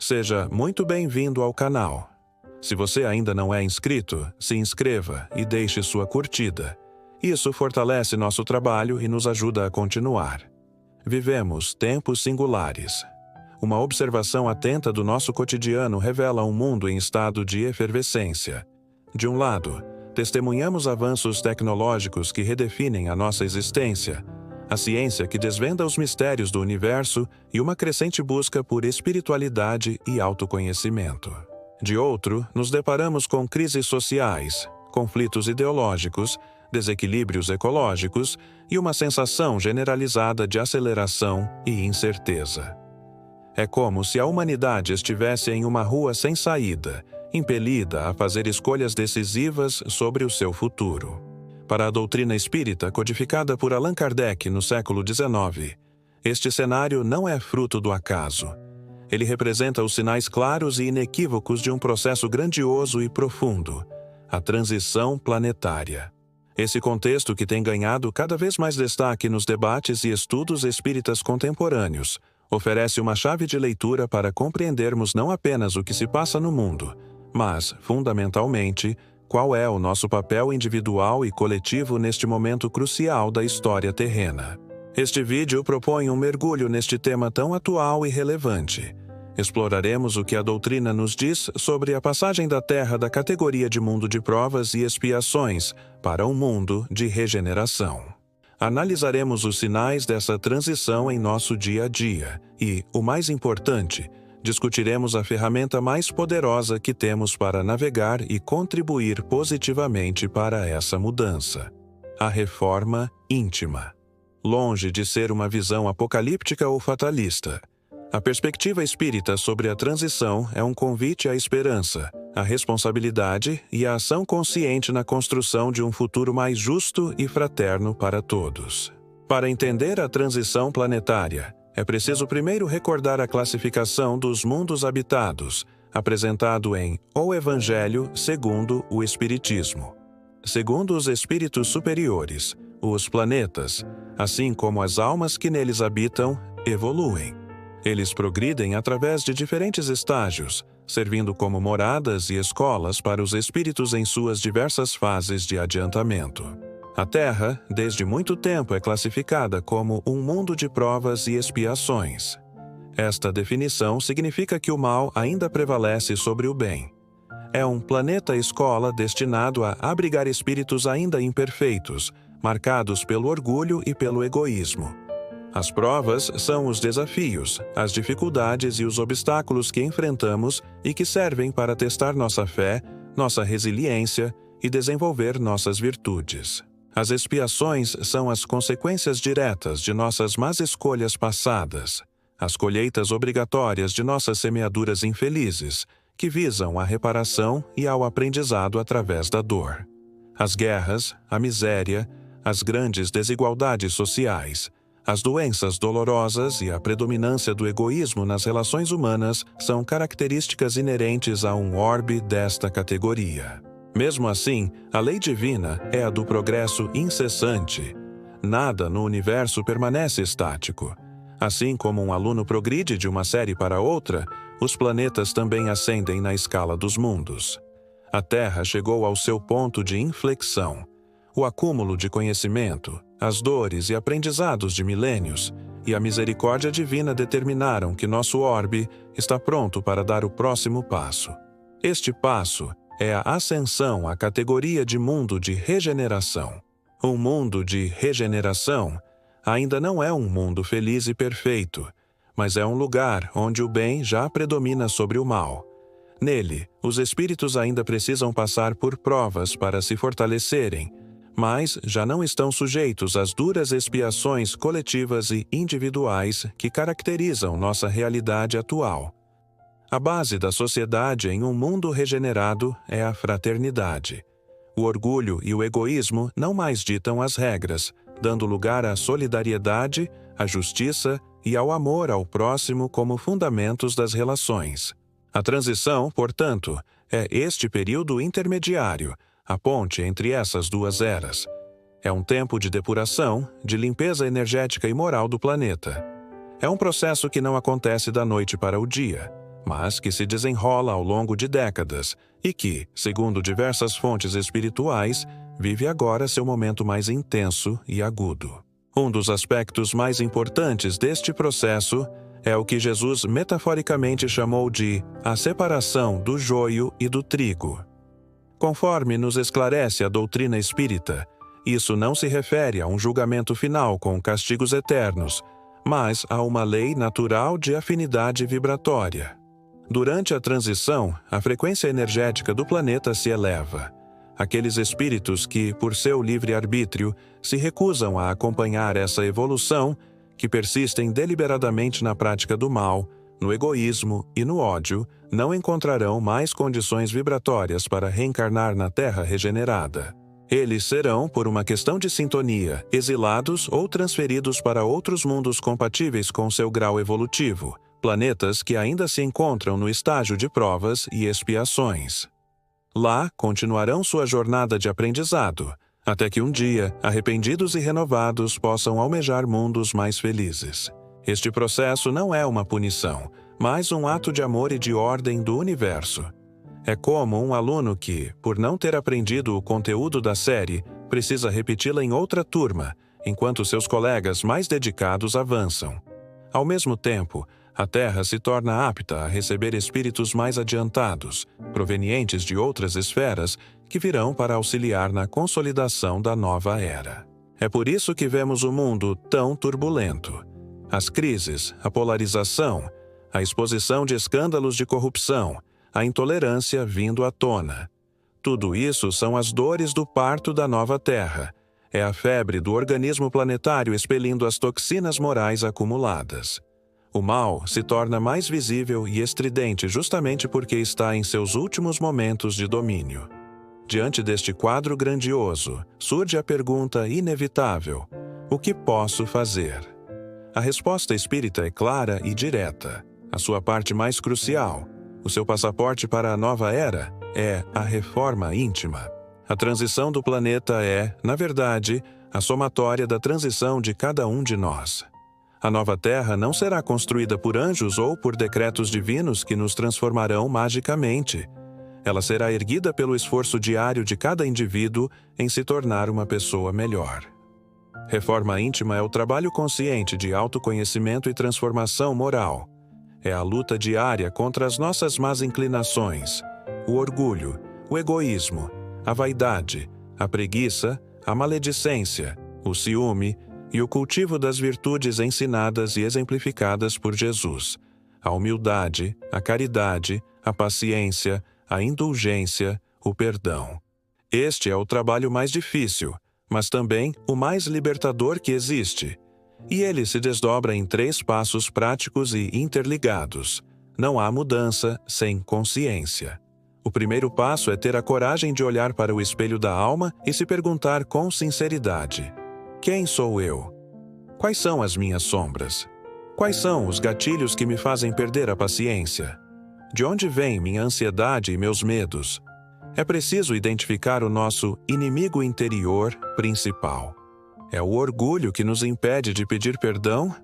Seja muito bem-vindo ao canal. Se você ainda não é inscrito, se inscreva e deixe sua curtida. Isso fortalece nosso trabalho e nos ajuda a continuar. Vivemos tempos singulares. Uma observação atenta do nosso cotidiano revela um mundo em estado de efervescência. De um lado, testemunhamos avanços tecnológicos que redefinem a nossa existência, a ciência que desvenda os mistérios do universo e uma crescente busca por espiritualidade e autoconhecimento. De outro, nos deparamos com crises sociais, conflitos ideológicos, desequilíbrios ecológicos e uma sensação generalizada de aceleração e incerteza. É como se a humanidade estivesse em uma rua sem saída, impelida a fazer escolhas decisivas sobre o seu futuro. Para a doutrina espírita codificada por Allan Kardec no século XIX, este cenário não é fruto do acaso. Ele representa os sinais claros e inequívocos de um processo grandioso e profundo, a transição planetária. Esse contexto, que tem ganhado cada vez mais destaque nos debates e estudos espíritas contemporâneos, oferece uma chave de leitura para compreendermos não apenas o que se passa no mundo, mas, fundamentalmente, qual é o nosso papel individual e coletivo neste momento crucial da história terrena. Este vídeo propõe um mergulho neste tema tão atual e relevante. Exploraremos o que a doutrina nos diz sobre a passagem da Terra da categoria de mundo de provas e expiações para um mundo de regeneração. Analisaremos os sinais dessa transição em nosso dia a dia e, o mais importante, discutiremos a ferramenta mais poderosa que temos para navegar e contribuir positivamente para essa mudança: a reforma íntima. Longe de ser uma visão apocalíptica ou fatalista, a perspectiva espírita sobre a transição é um convite à esperança, à responsabilidade e à ação consciente na construção de um futuro mais justo e fraterno para todos. Para entender a transição planetária, é preciso primeiro recordar a classificação dos mundos habitados, apresentado em O Evangelho segundo o Espiritismo. Segundo os espíritos superiores, os planetas, assim como as almas que neles habitam, evoluem. Eles progridem através de diferentes estágios, servindo como moradas e escolas para os espíritos em suas diversas fases de adiantamento. A Terra, desde muito tempo, é classificada como um mundo de provas e expiações. Esta definição significa que o mal ainda prevalece sobre o bem. É um planeta-escola destinado a abrigar espíritos ainda imperfeitos, marcados pelo orgulho e pelo egoísmo. As provas são os desafios, as dificuldades e os obstáculos que enfrentamos e que servem para testar nossa fé, nossa resiliência e desenvolver nossas virtudes. As expiações são as consequências diretas de nossas más escolhas passadas, as colheitas obrigatórias de nossas semeaduras infelizes, que visam a reparação e ao aprendizado através da dor. As guerras, a miséria, as grandes desigualdades sociais, as doenças dolorosas e a predominância do egoísmo nas relações humanas são características inerentes a um orbe desta categoria. Mesmo assim, a lei divina é a do progresso incessante. Nada no universo permanece estático. Assim como um aluno progride de uma série para outra, os planetas também ascendem na escala dos mundos. A Terra chegou ao seu ponto de inflexão. O acúmulo de conhecimento, as dores e aprendizados de milênios e a misericórdia divina determinaram que nosso orbe está pronto para dar o próximo passo. Este passo é a ascensão à categoria de mundo de regeneração. Um mundo de regeneração ainda não é um mundo feliz e perfeito, mas é um lugar onde o bem já predomina sobre o mal. Nele, os espíritos ainda precisam passar por provas para se fortalecerem, mas já não estão sujeitos às duras expiações coletivas e individuais que caracterizam nossa realidade atual. A base da sociedade em um mundo regenerado é a fraternidade. O orgulho e o egoísmo não mais ditam as regras, dando lugar à solidariedade, à justiça e ao amor ao próximo como fundamentos das relações. A transição, portanto, é este período intermediário, a ponte entre essas duas eras. É um tempo de depuração, de limpeza energética e moral do planeta. É um processo que não acontece da noite para o dia. mas que se desenrola ao longo de décadas e que, segundo diversas fontes espirituais, vive agora seu momento mais intenso e agudo. Um dos aspectos mais importantes deste processo é o que Jesus metaforicamente chamou de a separação do joio e do trigo. Conforme nos esclarece a doutrina espírita, isso não se refere a um julgamento final com castigos eternos, mas a uma lei natural de afinidade vibratória. Durante a transição, a frequência energética do planeta se eleva. Aqueles espíritos que, por seu livre-arbítrio, se recusam a acompanhar essa evolução, que persistem deliberadamente na prática do mal, no egoísmo e no ódio, não encontrarão mais condições vibratórias para reencarnar na Terra regenerada. Eles serão, por uma questão de sintonia, exilados ou transferidos para outros mundos compatíveis com seu grau evolutivo, planetas que ainda se encontram no estágio de provas e expiações. Lá, continuarão sua jornada de aprendizado, até que um dia, arrependidos e renovados, possam almejar mundos mais felizes. Este processo não é uma punição, mas um ato de amor e de ordem do universo. É como um aluno que, por não ter aprendido o conteúdo da série, precisa repeti-la em outra turma, enquanto seus colegas mais dedicados avançam. Ao mesmo tempo, a Terra se torna apta a receber espíritos mais adiantados, provenientes de outras esferas, que virão para auxiliar na consolidação da nova era. É por isso que vemos o mundo tão turbulento. As crises, a polarização, a exposição de escândalos de corrupção, a intolerância vindo à tona. Tudo isso são as dores do parto da nova Terra. É a febre do organismo planetário expelindo as toxinas morais acumuladas. O mal se torna mais visível e estridente justamente porque está em seus últimos momentos de domínio. Diante deste quadro grandioso, surge a pergunta inevitável: o que posso fazer? A resposta espírita é clara e direta. A sua parte mais crucial, o seu passaporte para a nova era, é a reforma íntima. A transição do planeta é, na verdade, a somatória da transição de cada um de nós. A nova Terra não será construída por anjos ou por decretos divinos que nos transformarão magicamente. Ela será erguida pelo esforço diário de cada indivíduo em se tornar uma pessoa melhor. Reforma íntima é o trabalho consciente de autoconhecimento e transformação moral. É a luta diária contra as nossas más inclinações, o orgulho, o egoísmo, a vaidade, a preguiça, a maledicência, o ciúme e o cultivo das virtudes ensinadas e exemplificadas por Jesus, a humildade, a caridade, a paciência, a indulgência, o perdão. Este é o trabalho mais difícil, mas também o mais libertador que existe. E ele se desdobra em 3 passos práticos e interligados. Não há mudança sem consciência. O primeiro passo é ter a coragem de olhar para o espelho da alma e se perguntar com sinceridade: quem sou eu? Quais são as minhas sombras? Quais são os gatilhos que me fazem perder a paciência? De onde vem minha ansiedade e meus medos? É preciso identificar o nosso inimigo interior principal. É o orgulho que nos impede de pedir perdão?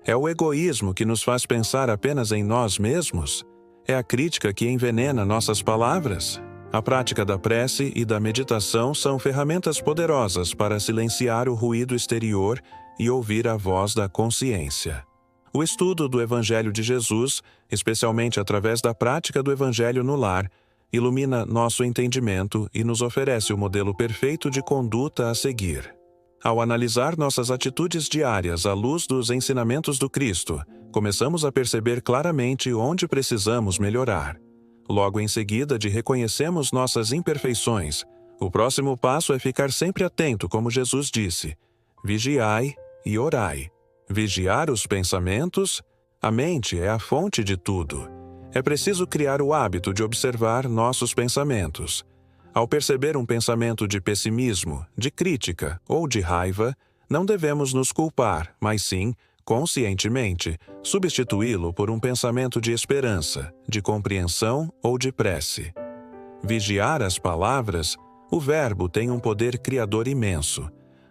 É o egoísmo que nos faz pensar apenas em nós mesmos? É a crítica que envenena nossas palavras? A prática da prece e da meditação são ferramentas poderosas para silenciar o ruído exterior e ouvir a voz da consciência. O estudo do Evangelho de Jesus, especialmente através da prática do Evangelho no lar, ilumina nosso entendimento e nos oferece o modelo perfeito de conduta a seguir. Ao analisar nossas atitudes diárias à luz dos ensinamentos do Cristo, começamos a perceber claramente onde precisamos melhorar. Logo em seguida de reconhecemos nossas imperfeições, o próximo passo é ficar sempre atento, como Jesus disse: vigiai e orai. Vigiar os pensamentos? A mente é a fonte de tudo. É preciso criar o hábito de observar nossos pensamentos. Ao perceber um pensamento de pessimismo, de crítica ou de raiva, não devemos nos culpar, mas sim, conscientemente, substituí-lo por um pensamento de esperança, de compreensão ou de prece. Vigiar as palavras, o verbo tem um poder criador imenso.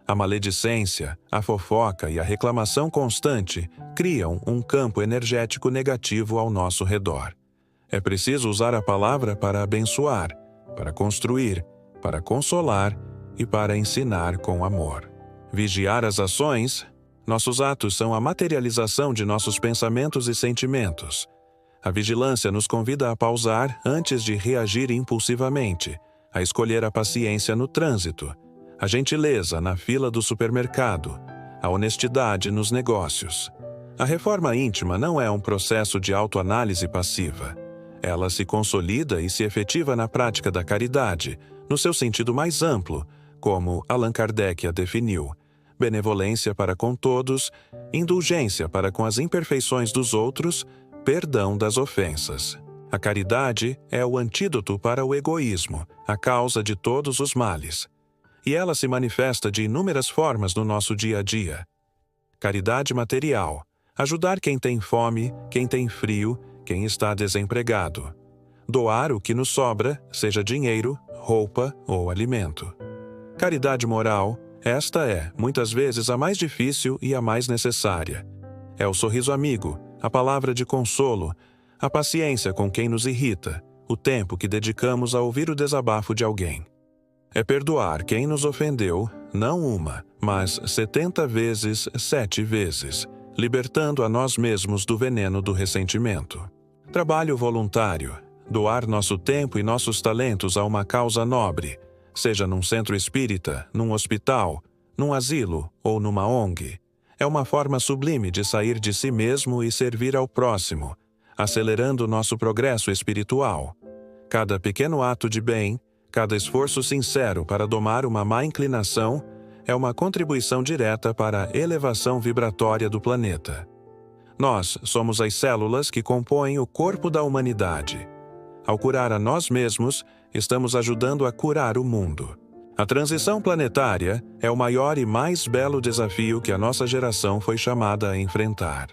A maledicência, a fofoca e a reclamação constante criam um campo energético negativo ao nosso redor. É preciso usar a palavra para abençoar, para construir, para consolar e para ensinar com amor. Vigiar as ações. Nossos atos são a materialização de nossos pensamentos e sentimentos. A vigilância nos convida a pausar antes de reagir impulsivamente, a escolher a paciência no trânsito, a gentileza na fila do supermercado, a honestidade nos negócios. A reforma íntima não é um processo de autoanálise passiva. Ela se consolida e se efetiva na prática da caridade, no seu sentido mais amplo, como Allan Kardec a definiu: benevolência para com todos, indulgência para com as imperfeições dos outros, perdão das ofensas. A caridade é o antídoto para o egoísmo, a causa de todos os males. E ela se manifesta de inúmeras formas no nosso dia a dia. Caridade material: ajudar quem tem fome, quem tem frio, quem está desempregado. Doar o que nos sobra, seja dinheiro, roupa ou alimento. Caridade moral: esta é, muitas vezes, a mais difícil e a mais necessária. É o sorriso amigo, a palavra de consolo, a paciência com quem nos irrita, o tempo que dedicamos a ouvir o desabafo de alguém. É perdoar quem nos ofendeu, não uma, mas 70 vezes, 7 vezes, libertando a nós mesmos do veneno do ressentimento. Trabalho voluntário: doar nosso tempo e nossos talentos a uma causa nobre, seja num centro espírita, num hospital, num asilo ou numa ONG. É uma forma sublime de sair de si mesmo e servir ao próximo, acelerando nosso progresso espiritual. Cada pequeno ato de bem, cada esforço sincero para domar uma má inclinação, é uma contribuição direta para a elevação vibratória do planeta. Nós somos as células que compõem o corpo da humanidade. Ao curar a nós mesmos, estamos ajudando a curar o mundo. A transição planetária é o maior e mais belo desafio que a nossa geração foi chamada a enfrentar.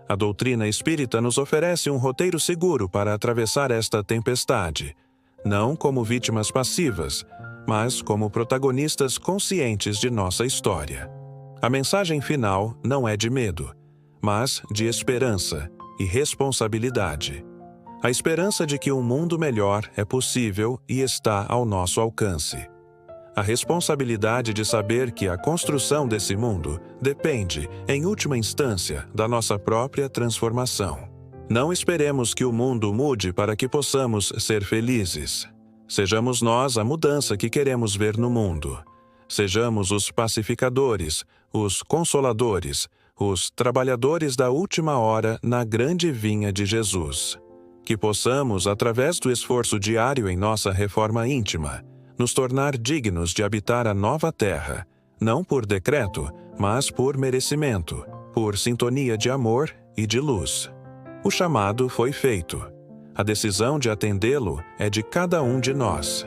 A doutrina espírita nos oferece um roteiro seguro para atravessar esta tempestade, não como vítimas passivas, mas como protagonistas conscientes de nossa história. A mensagem final não é de medo, mas de esperança e responsabilidade. A esperança de que um mundo melhor é possível e está ao nosso alcance. A responsabilidade de saber que a construção desse mundo depende, em última instância, da nossa própria transformação. Não esperemos que o mundo mude para que possamos ser felizes. Sejamos nós a mudança que queremos ver no mundo. Sejamos os pacificadores, os consoladores, os trabalhadores da última hora na grande vinha de Jesus. Que possamos, através do esforço diário em nossa reforma íntima, nos tornar dignos de habitar a nova terra, não por decreto, mas por merecimento, por sintonia de amor e de luz. O chamado foi feito. A decisão de atendê-lo é de cada um de nós.